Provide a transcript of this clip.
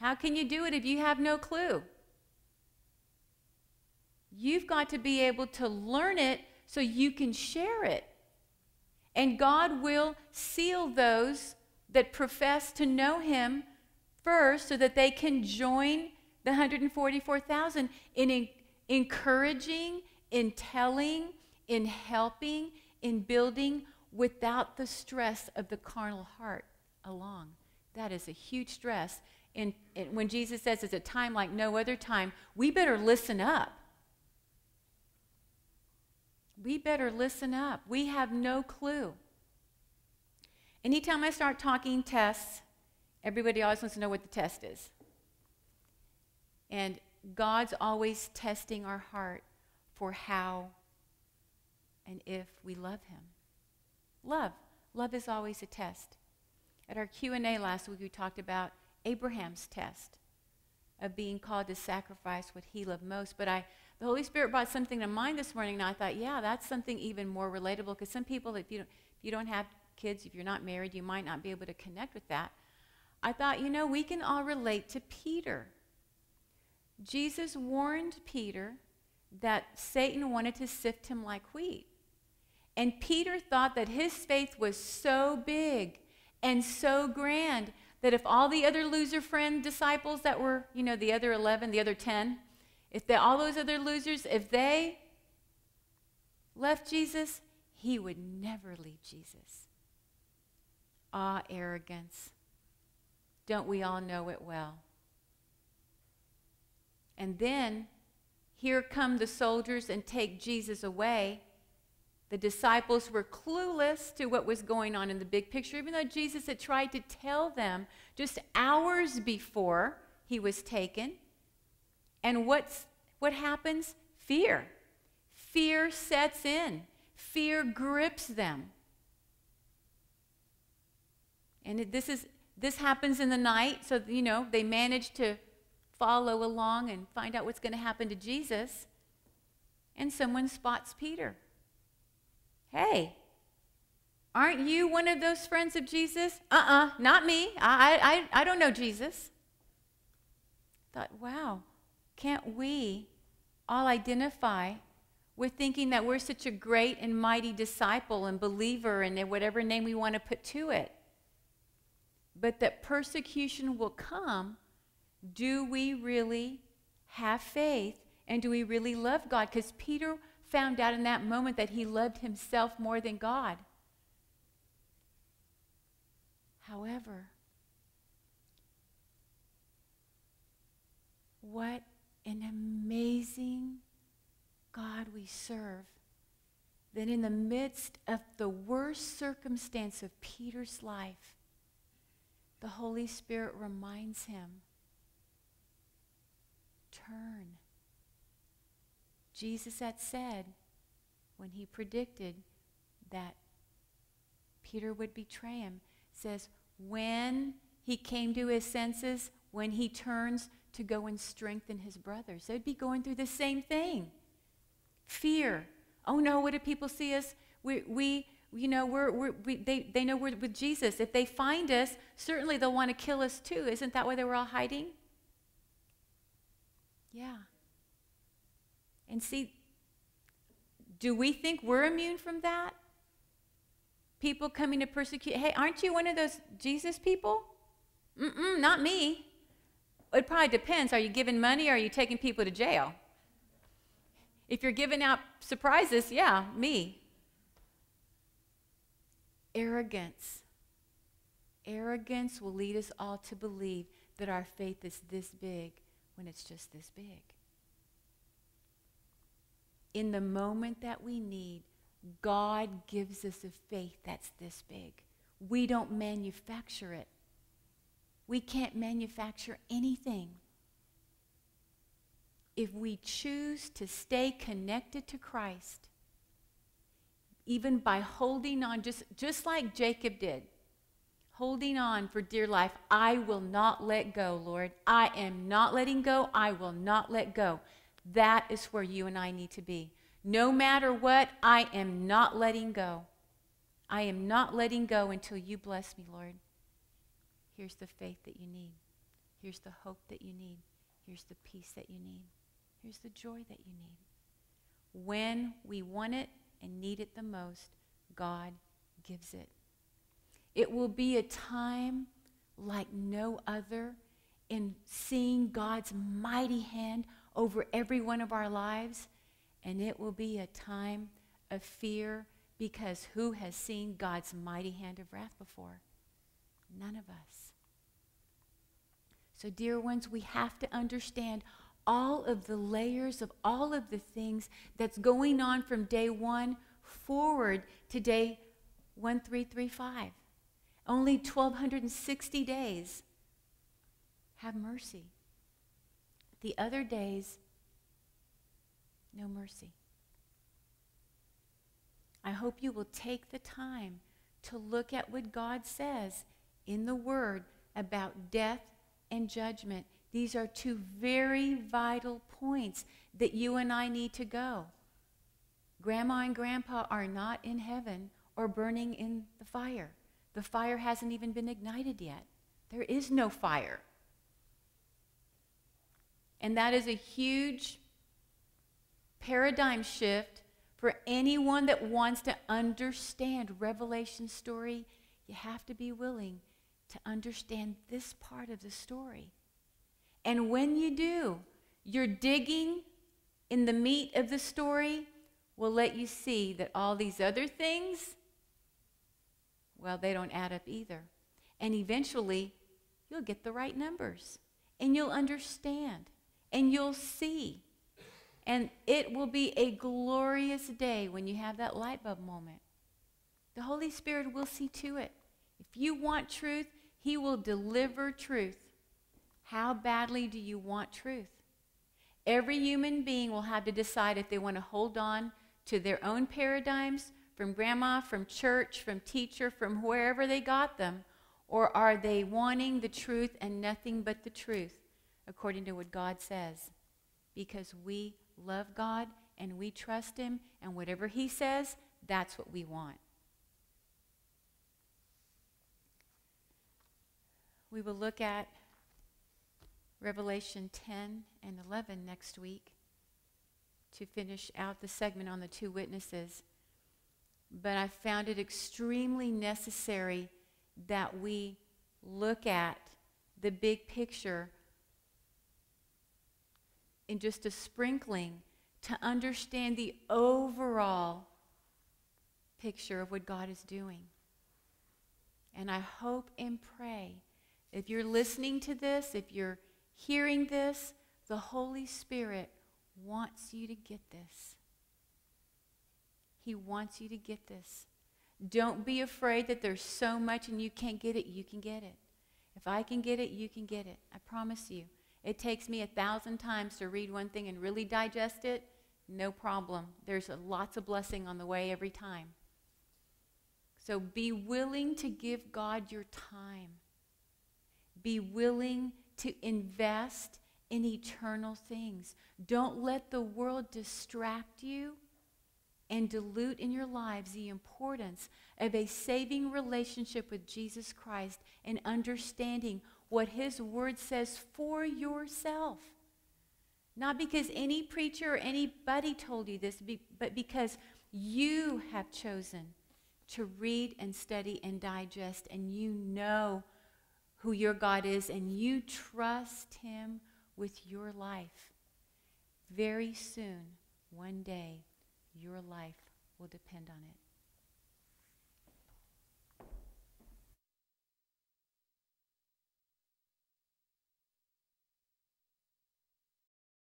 How can you do it if you have no clue? You've got to be able to learn it so you can share it. And God will seal those that profess to know him first so that they can join the 144,000 in encouraging, in telling, in helping, in building without the stress of the carnal heart along. That is a huge stress. And when Jesus says it's a time like no other time, we better listen up. We better listen up. We have no clue. Anytime I start talking tests, everybody always wants to know what the test is. And God's always testing our heart for how and if we love him. Love is always a test. At our Q&A last week, we talked about Abraham's test of being called to sacrifice what he loved most. But the Holy Spirit brought something to mind this morning, and I thought, yeah, that's something even more relatable, because some people, if you don't have kids, if you're not married, you might not be able to connect with that. I thought, we can all relate to Peter. Jesus warned Peter that Satan wanted to sift him like wheat. And Peter thought that his faith was so big and so grand that if all the other loser friend disciples that were, the other 11, the other 10, all those other losers, if they left Jesus, he would never leave Jesus. Ah, arrogance. Don't we all know it well? And then here come the soldiers and take Jesus away. The disciples were clueless to what was going on in the big picture, even though Jesus had tried to tell them just hours before he was taken. And what happens? Fear. Fear sets in. Fear grips them. And this happens in the night, so they manage to follow along and find out what's going to happen to Jesus. And someone spots Peter. Hey, aren't you one of those friends of Jesus? Not me. I don't know Jesus. I thought, wow, can't we all identify with thinking that we're such a great and mighty disciple and believer and whatever name we want to put to it? But that persecution will come. Do we really have faith? And do we really love God? Because Peter found out in that moment that he loved himself more than God. However, what an amazing God we serve, that in the midst of the worst circumstance of Peter's life, the Holy Spirit reminds him, turn. Jesus had said, when he predicted that Peter would betray him, says, when he came to his senses, when he turns to go and strengthen his brothers. They'd be going through the same thing. Fear. Oh no, what do people see us? They know we're with Jesus. If they find us, certainly they'll want to kill us too. Isn't that why they were all hiding? Yeah. And see, do we think we're immune from that? People coming to persecute. Hey, aren't you one of those Jesus people? Not me. It probably depends. Are you giving money or are you taking people to jail? If you're giving out surprises, yeah, me. Arrogance. Arrogance will lead us all to believe that our faith is this big when it's just this big. In the moment that we need, God gives us a faith that's this big. We don't manufacture it. We can't manufacture anything. If we choose to stay connected to Christ, even by holding on, just like Jacob did, holding on for dear life, I will not let go, Lord. I am not letting go. I will not let go. That is where you and I need to be. No matter what, I am not letting go. I am not letting go until you bless me, Lord. Here's the faith that you need. Here's the hope that you need. Here's the peace that you need. Here's the joy that you need. When we want it and need it the most, God gives it. It will be a time like no other in seeing God's mighty hand over every one of our lives. And it will be a time of fear, because who has seen God's mighty hand of wrath before? None of us. So, dear ones, we have to understand all of the layers of all of the things that's going on from day 1 forward to day 1335. Only 1,260 days. Have mercy. The other days, no mercy. I hope you will take the time to look at what God says in the Word about death and judgment. These are 2 very vital points that you and I need to go. Grandma and Grandpa are not in heaven or burning in the fire. The fire hasn't even been ignited yet. There is no fire. And that is a huge paradigm shift for anyone that wants to understand Revelation's story. You have to be willing to understand this part of the story. And when you do, your digging in the meat of the story will let you see that all these other things, well, they don't add up either. And eventually, you'll get the right numbers. And you'll understand. And you'll see. And it will be a glorious day when you have that light bulb moment. The Holy Spirit will see to it. If you want truth, He will deliver truth. How badly do you want truth? Every human being will have to decide if they want to hold on to their own paradigms from grandma, from church, from teacher, from wherever they got them, or are they wanting the truth and nothing but the truth, according to what God says? Because we love God and we trust Him, and whatever He says, that's what we want. We will look at Revelation 10 and 11 next week to finish out the segment on the 2 witnesses. But I found it extremely necessary that we look at the big picture in just a sprinkling to understand the overall picture of what God is doing. And I hope and pray, if you're listening to this, if you're hearing this, the Holy Spirit wants you to get this. He wants you to get this. Don't be afraid that there's so much and you can't get it. You can get it. If I can get it, you can get it. I promise you. It takes me 1,000 times to read one thing and really digest it. No problem. There's lots of blessing on the way every time. So be willing to give God your time. Be willing to invest in eternal things. Don't let the world distract you and dilute in your lives the importance of a saving relationship with Jesus Christ and understanding what His Word says for yourself. Not because any preacher or anybody told you this, but because you have chosen to read and study and digest, and you know who your God is, and you trust Him with your life. Very soon, one day, your life will depend on it.